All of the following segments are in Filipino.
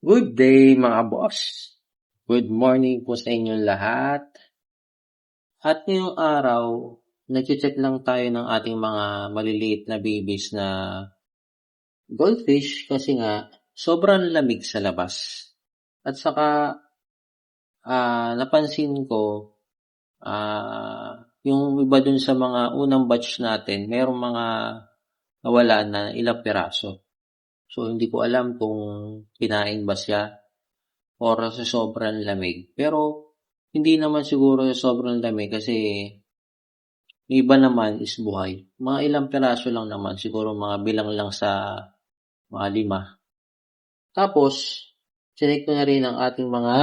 Good day mga boss. Good morning po sa inyong lahat. At ngayong araw, nag-check lang tayo ng ating mga maliliit na babies na goldfish kasi nga sobrang lamig sa labas. At saka napansin ko yung iba dun sa mga unang batch natin, mayroong mga nawala na ilang piraso. So hindi ko alam kung kinain ba siya or sa sobrang lamig. Pero hindi naman siguro sa sobrang lamig kasi yung iba naman is buhay. Mga ilang piraso lang naman, siguro mga bilang lang sa mga 5. Tapos, chinek ko na rin ang ating mga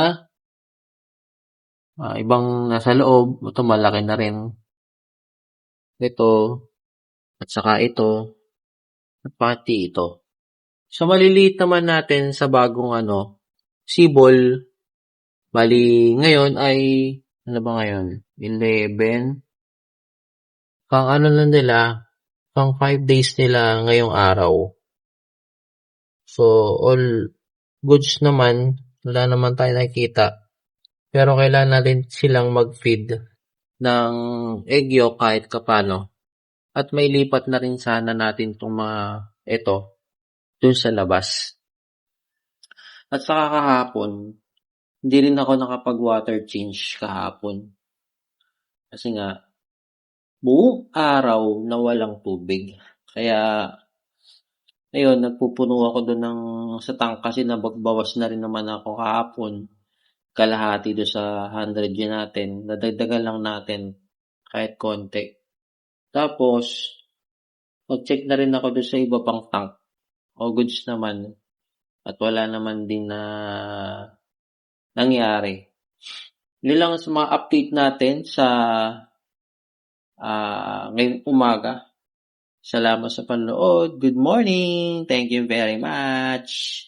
ibang nasa loob. Ito malaki na rin. Ito, at saka ito, at pati ito. So maliliit naman natin sa bagong sibol. Bali, ngayon ay, ano ba ngayon? 11. Pang 5 days nila ngayong araw. So, all goods naman, wala naman tayo nakikita. Pero kailangan natin silang mag-feed ng egg yolk kahit kapano. At may lipat na rin sana natin itong mga ito dun sa labas. At saka kahapon, hindi rin ako nakapag-water change kahapon. Kasi nga, buong araw na walang tubig. Kaya, ayun, nagpupuno ako doon sa tank kasi nabagbawas na rin naman ako kahapon. Kalahati doon sa 100 yun natin. Nadagdagan lang natin kahit konti. Tapos, mag-check na rin ako doon sa iba pang tank. O goods naman. At wala naman din na nangyari. Yun lang sa mga update natin sa ngayong umaga. Salamat sa panonood. Good morning. Thank you very much.